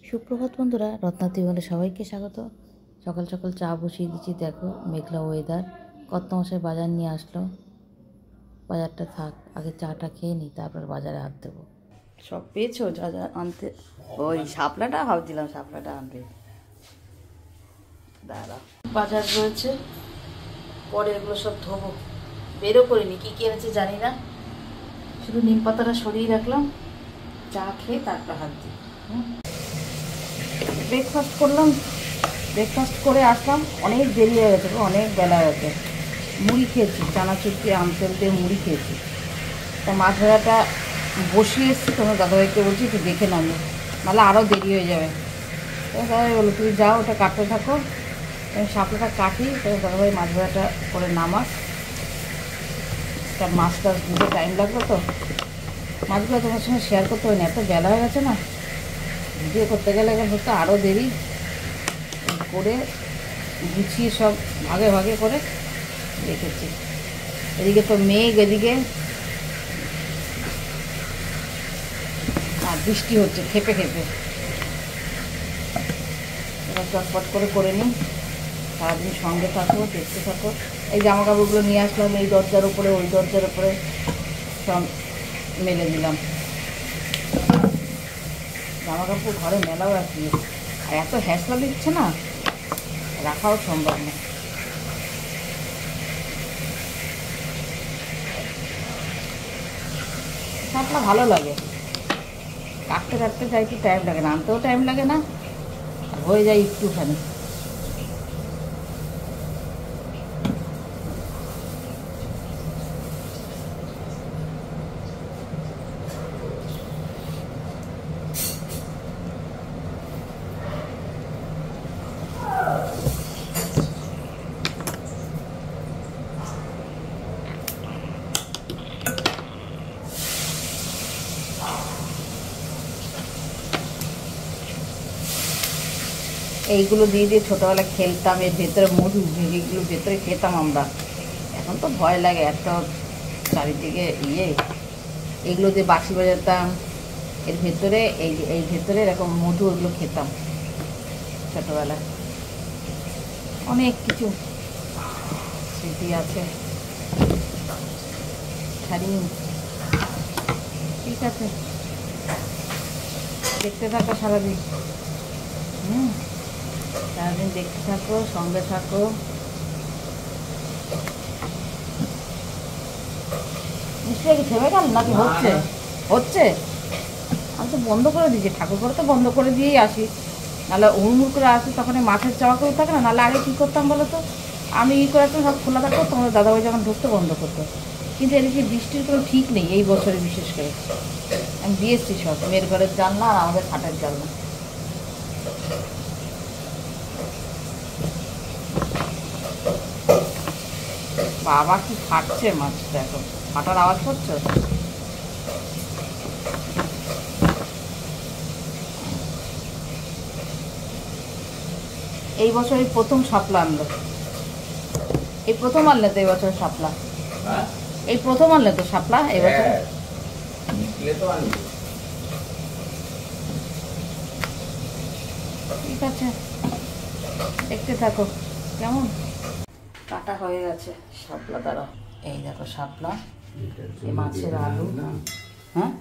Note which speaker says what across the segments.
Speaker 1: সুপ্রভাত বন্ধুরা, রত্নাতি বলে সবাইকে স্বাগত। সকাল সকাল চা বসিয়ে দিচ্ছি। দেখো মেঘলা ওয়েদার। কর্তামশাই বাজার নিয়ে আসলো। বাজারটা থাক, আগে চাটা খেয়ে নিই, তারপর বাজারে হাত দেবো। সব পেয়েছো যা যা আনতে? ওই শাপলাটা ভাবছিলাম শাপলাটা আনবে। দাঁড়া, বাজার রয়েছে, পরে এগুলো সব ধোবো। বেরও করিনি, কী কী এনেছে জানি না, শুধু নিম পাতাটা সরিয়ে রাখলাম। চা খেয়ে তারপর হাত দিই। ব্রেকফাস্ট করলাম, ব্রেকফাস্ট করে আসলাম, অনেক দেরি হয়ে গেছে, অনেক বেলা হয়ে গেছে। মুড়ি খেয়েছি, চানাচুর দিয়ে আমতেল দিয়ে মুড়ি খেয়েছি। তা মাছ ভাজাটা বসিয়ে এসেছি, তোমার দাদাভাইকে বলছি একটু দেখে নামো, নাহলে আরও দেরি হয়ে যাবে। দাদাভাই বলো তুমি যাও, ওটা কাটতে থাকো, আমি শাপলাটা কাটি। তোমার দাদাভাই মাছ ভাজাটা করে নামাস, তার মাছ টাছ দিতে টাইম লাগবে তো। মাছগুলো তোমার সঙ্গে শেয়ার করতে হয় না, এত বেলা হয়ে গেছে না, ভিডিও করতে গেলে হয়তো আরও দেরি করে গুছিয়ে সব ভাগে ভাগে করে রেখেছি। এদিকে তো মেঘ, এদিকে আর বৃষ্টি হচ্ছে খেপে খেপে। এবার চটপট করে নিই, সারাদিন সঙ্গে থাকো, দেখতে থাকো। এই জামা কাপড়গুলো নিয়ে আসলাম, এই দরজার উপরে ওই দরজার উপরে সব মেলে দিলাম। জামা কাপড় ঘরে মেলাও রাখি, আর এত হ্যাসলা দিচ্ছে না, রাখাও সম্ভব না। শাপলা ভালো লাগে, কাটতে কাটতে যাই, একটু টাইম লাগে না, আনতেও টাইম লাগে না, হয়ে যায় একটুখানি। এইগুলো দিয়ে দিয়ে ছোটোবেলায় খেলতাম, এর ভেতরে মধু, এইগুলো ভেতরে খেতাম আমরা। এখন তো ভয় লাগে, এত চারিদিকে এইগুলো দিয়ে বাঁশি বাজাতাম, এর ভেতরে এই ভেতরে এরকম মধু, ওগুলো খেতাম ছোটোবেলায়। অনেক কিছু স্মৃতি আছে। ছাড়িয়ে ঠিক আছে, দেখতে থাকো সারাদিন। সারাদিন দেখতে থাকো, সঙ্গে থাকো। নিশ্চয়ই কি থেমে গেল নাকি হচ্ছে? হচ্ছে, আমি তো বন্ধ করে দিয়েছি, ঠাকুর ঘরে তো বন্ধ করে দিয়েই আসি, নাহলে হুড়মুড় করে আসি, তখন মাছের চাওয়া করে থাকে না। নাহলে আগে কী করতাম বলো তো, আমি ই করে সব খোলা থাকতো, তোমাদের দাদাভাই যখন ঢুকতে বন্ধ করতো। কিন্তু এদিকে বৃষ্টির কোনো ঠিক নেই এই বছরে, বিশেষ করে আমি দিয়েছি সব, মেয়ের ঘরের জানলা আর আমাদের খাটের জানলা। বাবা কি ফাটছে মাছটা, এখন ফাটার আওয়াজ করছো? এই বছর এই প্রথম শাপলা আনলো, এই প্রথম আনলে তো এই বছর শাপলা, এই প্রথম আনলে তো শাপলা এই বছর। ঠিক আছে, দেখতে থাকো কেমন। কাটা হয়ে গেছে শাপলা, দাঁড়াও, এই দেখো শাপলা, এই মাছের আলু। হ্যাঁ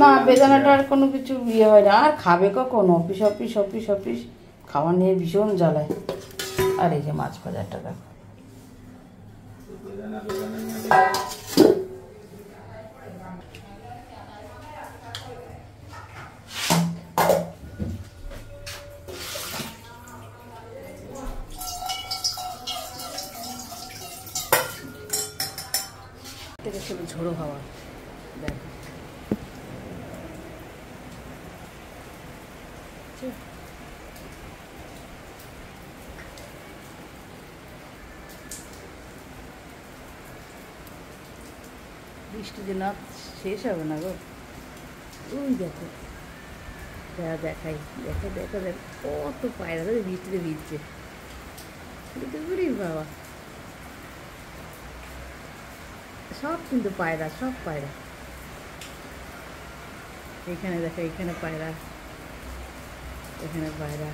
Speaker 1: না, বেদানাটা আর কোনো কিছু ইয়ে হয় না, আর খাবে কখন, অফিস অফিস অফিস অফিস, খাওয়া নিয়ে ভীষণ জ্বালায়। আর এই যে মাছ ভাজাটা দেখো, থেকে শুধু ঝোড়ো হাওয়া দেখো। বৃষ্টি যে না শেষ হবে না গো। ওই দেখো, দেখাই, দেখো দেখো দেখো, কত পায়রা বৃষ্টিতে ভিজছে, বাবা সব কিন্তু পায়রা, সব পায়রা। এখানে দেখো, এখানে পায়রা, এখানে পায়রা,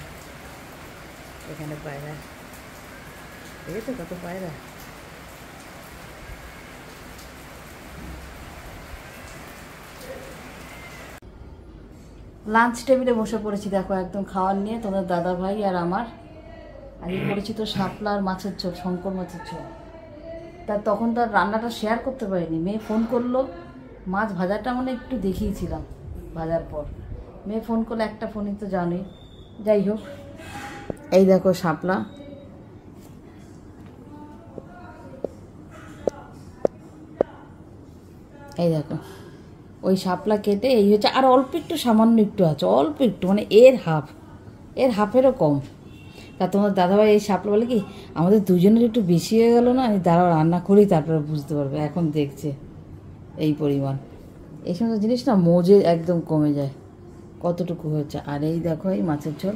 Speaker 1: এখানে পায়রা, দেখেছো কত পায়রা। লাঞ্চ টেবিলে বসে পড়েছি, দেখো একদম খাওয়ার নিয়ে, তোমাদের দাদা ভাই আর আমার। আগে করেছি তো শাপলা আর মাছের ঝোল, শঙ্কর মাছের ঝোল। তা তখন তো আর রান্নাটা শেয়ার করতে পারিনি, মেয়ে ফোন করলো, মাছ ভাজাটা মানে একটু দেখিয়েছিলাম ভাজার পর। মেয়ে ফোন করলো, একটা ফোনই তো জানোই। যাই হোক, এই দেখো শাপলা, এই দেখো ওই শাপলা কেটে এই হচ্ছে, আর অল্প একটু সামান্য একটু আছে, অল্প একটু, মানে এর হাফেরও কম। তা তোমার দাদাভাই এই শাপলা বলে কি আমাদের দুজনের একটু বেশি হয়ে গেল না, আমি দাঁড়াও রান্না করি তারপরে বুঝতে পারবে। এখন দেখছে এই পরিমাণ, এই সমস্ত জিনিস না মজে একদম কমে যায় কতটুকু হয়েছে। আর এই দেখো এই মাছের ঝোল,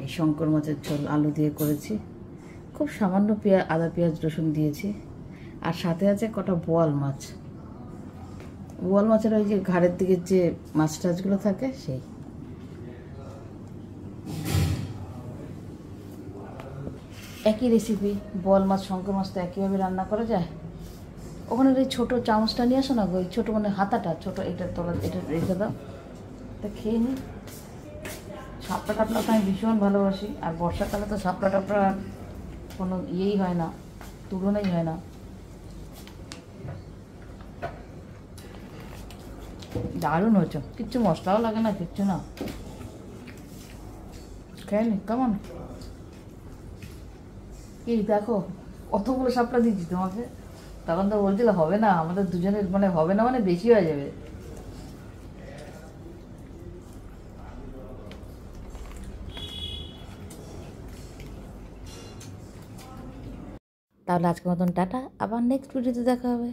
Speaker 1: এই শঙ্কর মাছের ঝোল আলু দিয়ে করেছি, খুব সামান্য আদা পেঁয়াজ রসুন দিয়েছি। আর সাথে আছে কটা বোয়াল মাছ, বোয়াল মাছের ওই যে ঘাড়ের দিকে যে মাছ টাছগুলো থাকে সেই। একই রেসিপি, বোয়াল মাছ শঙ্কর মাছ তো একইভাবে রান্না করা যায়। ওখানে ওই ছোটো চামচটা নিয়ে আসো না, ওই ছোটো মানে হাতাটা ছোটো, এটা তোলা, এটা রেখে দাও, তা খেয়ে নিই। শাপলা টাপলা তো আমি ভীষণ ভালোবাসি, আর বর্ষাকালে তো শাপলা টাপলা কোনো ইয়েই হয় না, তুলনাই হয় না। দারুণ হয়েছে, কিচ্ছু মশলাও লাগে না, কিচ্ছু না। খেয়ে নি কেমন? কি দেখো কতগুলো শাপলা দিচ্ছি তোমাকে, তখন তো বলছিল হবে না, আমাদের দুজনের মানে হবে না, মানে বেশি হয়ে যাবে। তাহলে আজকের মতন টাটা, আবার নেক্সট ভিডিওতে দেখা হবে।